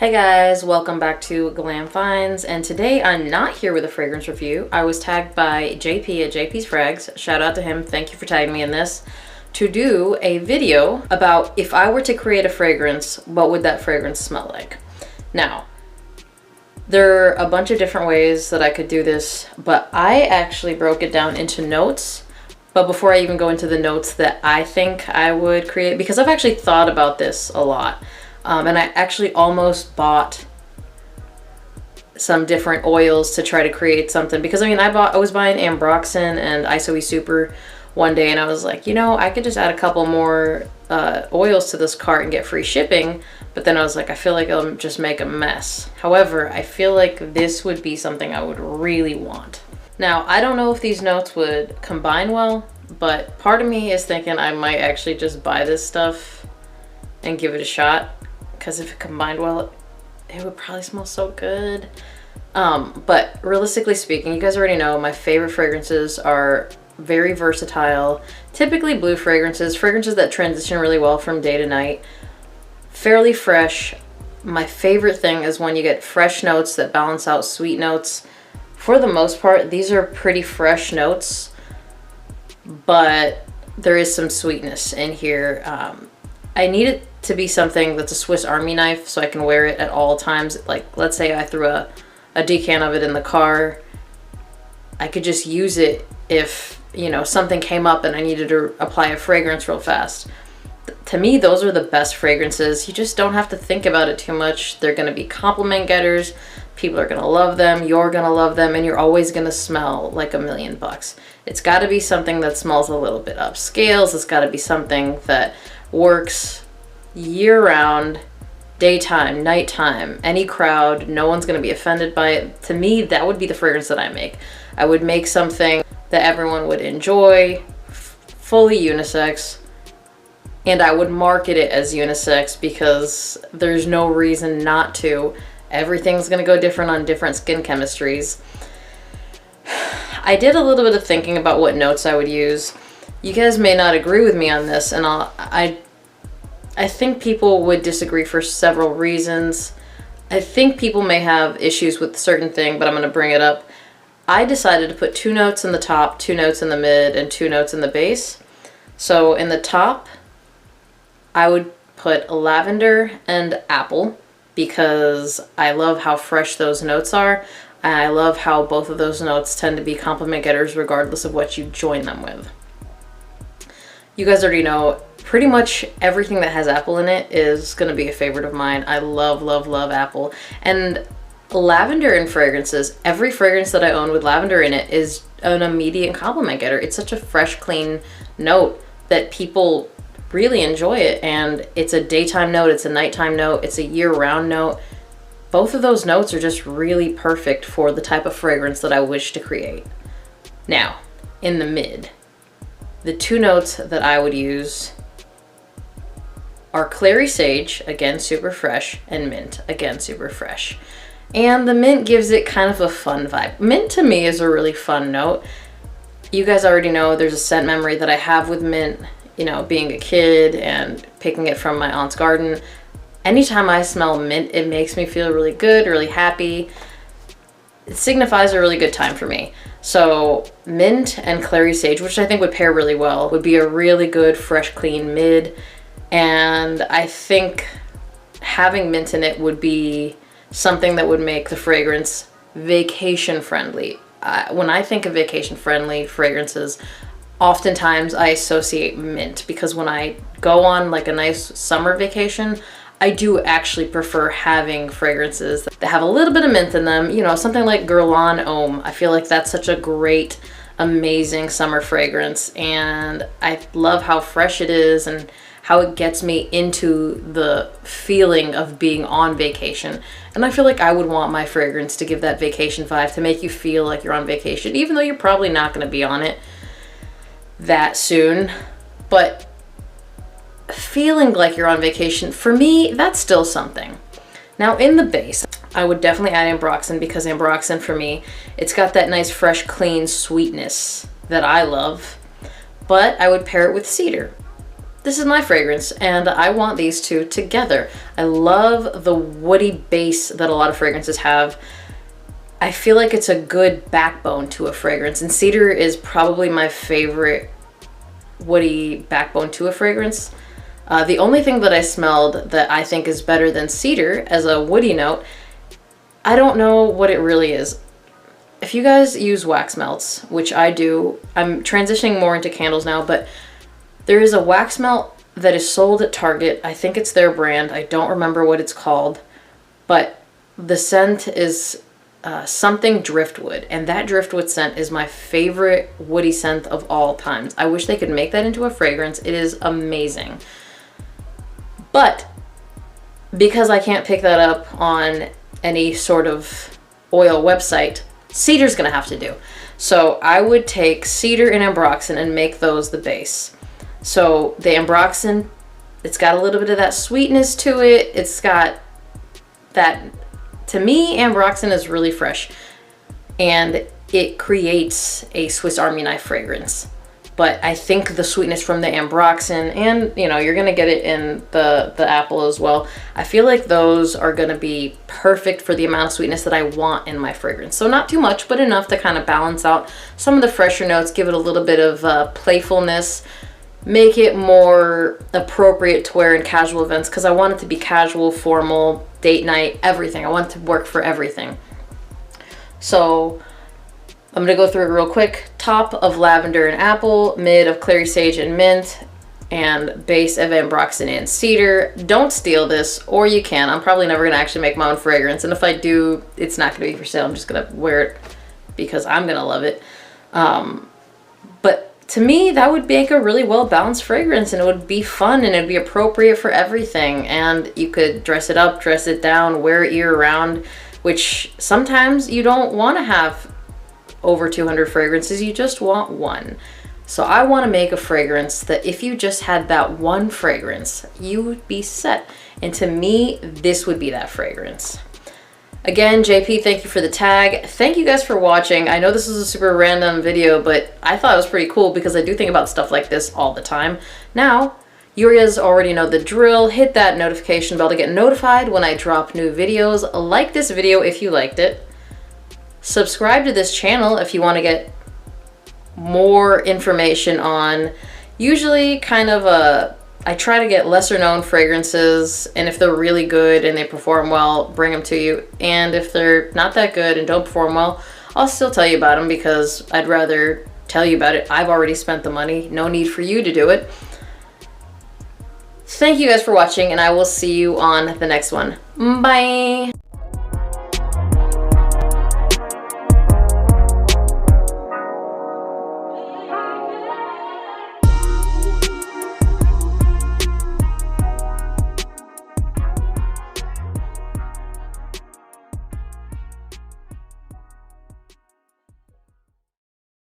Hey guys, welcome back to Glam Finds, and today I'm not here with a fragrance review. I was tagged by JP at JP's Frags, shout out to him, thank you for tagging me in this, to do a video about if I were to create a fragrance, what would that fragrance smell like? Now, there are a bunch of different ways that I could do this, but I actually broke it down into notes. But before I even go into the notes that I think I would create, because I've actually thought about this a lot, and I actually almost bought some different oils to try to create something, because I was buying Ambroxan and ISOE Super one day, and I was like, you know, I could just add a couple more oils to this cart and get free shipping. But then I was like, I feel like it'll just make a mess. However, I feel like this would be something I would really want. Now, I don't know if these notes would combine well, but part of me is thinking I might actually just buy this stuff and give it a shot, because if it combined well, it would probably smell so good. But realistically speaking, you guys already know my favorite fragrances are very versatile, typically blue fragrances that transition really well from day to night, fairly fresh. My favorite thing is when you get fresh notes that balance out sweet notes. For the most part, these are pretty fresh notes, but there is some sweetness in here. I need it to be something that's a Swiss Army knife, so I can wear it at all times. Like, let's say I threw a decan of it in the car. I could just use it if, you know, something came up and I needed to apply a fragrance real fast. To me, those are the best fragrances. You just don't have to think about it too much. They're going to be compliment getters. People are going to love them. You're going to love them. And you're always going to smell like $1,000,000. It's got to be something that smells a little bit upscale. It's got to be something that works year-round, daytime, nighttime, any crowd. No one's going to be offended by it. To me, that would be the fragrance that I make. I would make something that everyone would enjoy, fully unisex, and I would market it as unisex because there's no reason not to. Everything's going to go different on different skin chemistries. I did a little bit of thinking about what notes I would use. You guys may not agree with me on this, and I think people would disagree for several reasons. I think people may have issues with a certain thing, but I'm going to bring it up. I decided to put 2 notes in the top, 2 notes in the mid, and 2 notes in the base. So in the top, I would put lavender and apple, because I love how fresh those notes are. And I love how both of those notes tend to be compliment getters regardless of what you join them with. You guys already know pretty much everything that has apple in it is going to be a favorite of mine. I love, love, love apple. And lavender in fragrances, every fragrance that I own with lavender in it is an immediate compliment getter. It's such a fresh, clean note that people really enjoy it. And it's a daytime note, it's a nighttime note, it's a year-round note. Both of those notes are just really perfect for the type of fragrance that I wish to create. Now, in the mid, the 2 notes that I would use are clary sage, again super fresh, and mint, again super fresh. And the mint gives it kind of a fun vibe. Mint to me is a really fun note. You guys already know there's a scent memory that I have with mint, you know, being a kid and picking it from my aunt's garden. Anytime I smell mint, it makes me feel really good, really happy. It signifies a really good time for me. So mint and clary sage, which I think would pair really well, would be a really good, fresh, clean mid. And I think having mint in it would be something that would make the fragrance vacation friendly. When I think of vacation friendly fragrances, oftentimes I associate mint, because when I go on like a nice summer vacation, I do actually prefer having fragrances that have a little bit of mint in them. You know, something like Guerlain Homme. I feel like that's such a great, amazing summer fragrance, and I love how fresh it is and how it gets me into the feeling of being on vacation. And I feel like I would want my fragrance to give that vacation vibe, to make you feel like you're on vacation, even though you're probably not going to be on it that soon. But feeling like you're on vacation, for me, that's still something. Now in the base, I would definitely add Ambroxan, because Ambroxan for me, it's got that nice fresh clean sweetness that I love, but I would pair it with cedar. this is my fragrance and I want these two together. I love the woody base that a lot of fragrances have. I feel like it's a good backbone to a fragrance, and cedar is probably my favorite woody backbone to a fragrance. The only thing that I smelled that I think is better than cedar as a woody note, I don't know what it really is. If you guys use wax melts, which I do, I'm transitioning more into candles now, but there is a wax melt that is sold at Target. I think it's their brand. I don't remember what it's called, but the scent is something driftwood, and that driftwood scent is my favorite woody scent of all times. I wish they could make that into a fragrance. It is amazing. But because I can't pick that up on any sort of oil website, cedar's gonna have to do. So I would take cedar and ambroxan and make those the base. So the ambroxan, it's got a little bit of that sweetness to it. It's got that, to me, ambroxan is really fresh and it creates a Swiss Army knife fragrance. But I think the sweetness from the ambroxan, and you know, you're gonna get it in the apple as well. I feel like those are gonna be perfect for the amount of sweetness that I want in my fragrance. So not too much, but enough to kind of balance out some of the fresher notes, give it a little bit of playfulness, make it more appropriate to wear in casual events, because I want it to be casual, formal, date night, everything. I want it to work for everything. So I'm gonna go through it real quick. Top of lavender and apple, mid of clary sage and mint, and base of ambroxan and cedar. Don't steal this, or you can. I'm probably never gonna actually make my own fragrance, and if I do, it's not gonna be for sale. I'm just gonna wear it because I'm gonna love it. But to me, that would make a really well-balanced fragrance, and it would be fun, and it'd be appropriate for everything. And you could dress it up, dress it down, wear it year-round, which sometimes you don't want to have over 200 fragrances, you just want one. So I want to make a fragrance that if you just had that one fragrance, you would be set. And to me, this would be that fragrance. Again, JP, thank you for the tag. Thank you guys for watching. I know this is a super random video, but I thought it was pretty cool because I do think about stuff like this all the time. Now, you guys already know the drill. Hit that notification bell to get notified when I drop new videos. Like this video if you liked it. Subscribe to this channel if you want to get more information on usually kind of I try to get lesser known fragrances, and if they're really good and they perform well, bring them to you. And if they're not that good and don't perform well, I'll still tell you about them because I'd rather tell you about it. I've already spent the money. No need for you to do it. Thank you guys for watching, and I will see you on the next one. Bye!